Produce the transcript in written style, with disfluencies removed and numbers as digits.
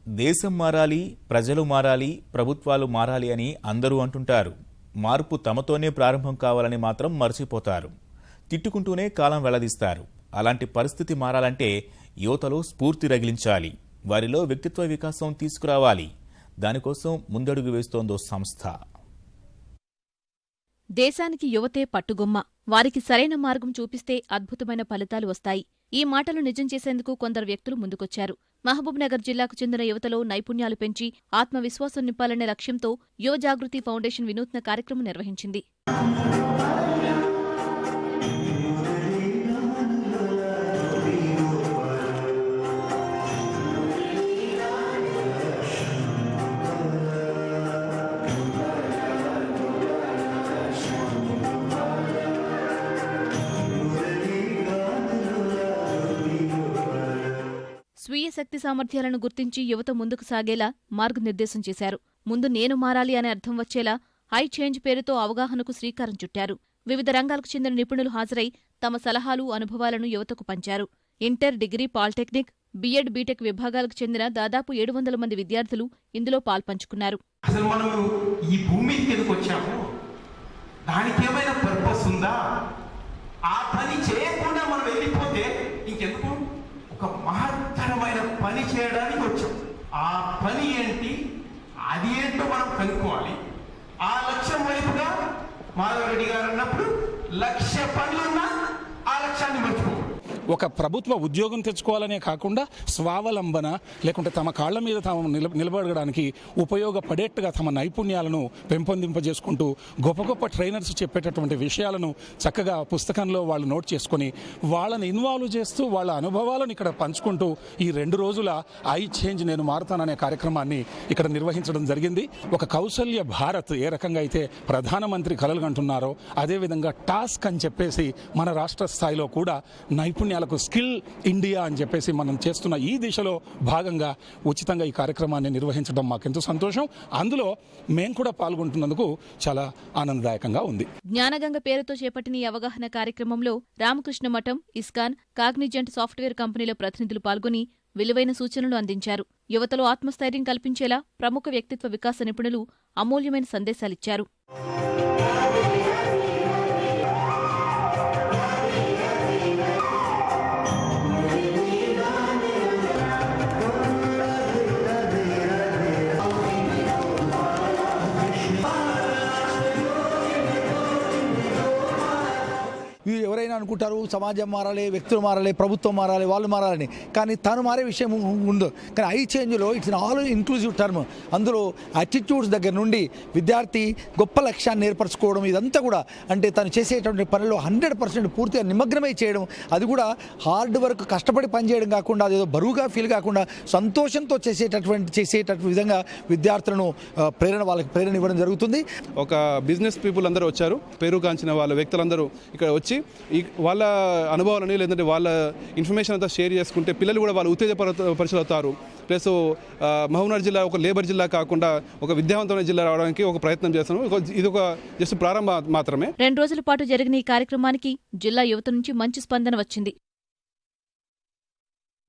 దేశం మారాలి, ప్రజలు మారాలి, ప్రభుత్వాలు మారాలి అని అందరూ అంటుంటారు. మార్పు తమతోనే ప్రారంభం కావాలని మాత్రం మర్చిపోతారు. తిట్టుకుంటూనే కాలం వెళ్లదీస్తారు. అలాంటి పరిస్థితి మారాలంటే యువతలో స్ఫూర్తి రగిలించాలి, వారిలో వ్యక్తిత్వ వికాసం తీసుకురావాలి. దానికోసం ముందడుగు వేస్తోందో సంస్థ. దేశానికి యువతే పట్టుగొమ్మ. వారికి సరైన మార్గం చూపిస్తే అద్భుతమైన ఫలితాలు వస్తాయి. ఈ మాటలు నిజం చేసేందుకు కొందరు వ్యక్తులు ముందుకొచ్చారు. మహబూబ్నగర్ జిల్లాకు చెందిన యువతలో నైపుణ్యాలు పెంచి ఆత్మవిశ్వాసం నింపాలనే లక్ష్యంతో యువ జాగృతి ఫౌండేషన్ వినూత్న కార్యక్రమం నిర్వహించింది. స్వీయ శక్తి సామర్థ్యాలను గుర్తించి యువత ముందుకు సాగేలా మార్గనిర్దేశం చేశారు. ముందు నేను మారాలి అనే అర్థం వచ్చేలా ఐ చేంజ్ పేరుతో అవగాహనకు శ్రీకారం చుట్టారు. వివిధ రంగాలకు చెందిన నిపుణులు హాజరై తమ సలహాలు, అనుభవాలను యువతకు పంచారు. Inter, degree, polytechnic, BEd, BTech విభాగాలకు చెందిన దాదాపు 700 మంది విద్యార్థులు ఇందులో పాల్పంచుకున్నారు. అసలు మనము ఈ భూమికి ఎందుకు వచ్చాము, దానికి ఏమైనా పర్పస్ ఉందా, ఆ పని చేయకుండా మనం వెళ్ళిపోతే ఇంకెందుకు, ఒక మహత్తరమైన పని చేయడానికి వచ్చాం. ఆ పని ఏంటి, అది ఏంటో మనం కనుక్కోవాలి. ఆ లక్ష్యం వైపుగా మాధవరెడ్డి గారు అన్నప్పుడు లక్ష్య పనులున్నా ఆ లక్ష్యాన్ని మర్చిపోవాలి. ఒక ప్రభుత్వ ఉద్యోగం తెచ్చుకోవాలనే కాకుండా స్వావలంబన లేకుంటే తమ కాళ్ల మీద తాము నిలబడడానికి ఉపయోగపడేట్టుగా తమ నైపుణ్యాలను పెంపొందింపజేసుకుంటూ గొప్ప గొప్ప ట్రైనర్స్ చెప్పేటటువంటి విషయాలను చక్కగా పుస్తకంలో వాళ్ళు నోట్ చేసుకొని వాళ్ళని ఇన్వాల్వ్ చేస్తూ వాళ్ళ అనుభవాలను ఇక్కడ పంచుకుంటూ ఈ 2 రోజుల ఐ చేంజ్ నేను మారుతాననే కార్యక్రమాన్ని ఇక్కడ నిర్వహించడం జరిగింది. ఒక కౌశల్య భారత్ ఏ రకంగా అయితే ప్రధానమంత్రి కలలు కంటున్నారో అదేవిధంగా టాస్క్ అని చెప్పేసి మన రాష్ట్ర స్థాయిలో కూడా నైపుణ్యాలకు స్కిల్ ఇండియా అని చెప్పేసి మనం చేస్తున్న ఈ దిశలో భాగంగా ఉచితంగా ఈ కార్యక్రమాన్ని నిర్వహించడం మాకెంతో సంతోషం. అందులో మేము కూడా పాల్గొంటున్నందుకు చాలా ఆనందదాయకంగా ఉంది. జ్ఞానగంగ పేరుతో చేపట్టిన ఈ అవగాహన కార్యక్రమంలో రామకృష్ణ మఠం, ఇస్కాన్, కాగ్నిజెంట్ సాఫ్ట్వేర్ కంపెనీల ప్రతినిధులు పాల్గొని విలువైన సూచనలు అందించారు. యువతలో ఆత్మస్థైర్యం కల్పించేలా ప్రముఖ వ్యక్తిత్వ వికాస నిపుణులు అమూల్యమైన సందేశాలిచ్చారు. ఎవరైనా అనుకుంటారు సమాజం మారాలి, వ్యక్తులు మారాలి, ప్రభుత్వం మారాలి, వాళ్ళు మారాలని. కానీ తను మారే విషయం ఉందో. కానీ ఐ చేంజ్లో ఇట్స్ ఆల్ ఇంక్లూజివ్ టర్మ్. అందులో యాటిట్యూడ్స్ దగ్గర నుండి విద్యార్థి గొప్ప లక్ష్యాన్ని ఏర్పరచుకోవడం, ఇదంతా కూడా అంటే తను చేసేటువంటి పనిలో 100% పూర్తిగా నిమగ్నమై చేయడం, అది కూడా హార్డ్ వర్క్ కష్టపడి పనిచేయడం కాకుండా అదేదో బరువుగా ఫీల్ కాకుండా సంతోషంతో చేసేటటువంటి విధంగా విద్యార్థులను వాళ్ళకి ప్రేరణ ఇవ్వడం జరుగుతుంది. ఒక బిజినెస్ పీపుల్ అందరూ వచ్చారు, పేరుగాంచిన వాళ్ళ వ్యక్తులందరూ ఇక్కడ వచ్చి వాళ్ళ అనుభవాలని లేదంటే వాళ్ళ ఇన్ఫర్మేషన్ అంతా షేర్ చేసుకుంటే పిల్లలు కూడా వాళ్ళు ఉత్తేజపరుచులవుతారు. ప్లస్ మహబూబ్నగర్ జిల్లా ఒక లేబర్ జిల్లా కాకుండా ఒక విద్యావంతమైన జిల్లా రావడానికి ఒక ప్రయత్నం చేస్తున్నాం. ఇది ఒక జస్ట్ ప్రారంభం మాత్రమే. 2 రోజుల పాటు జరిగిన ఈ కార్యక్రమానికి జిల్లా యువత నుంచి మంచి స్పందన వచ్చింది.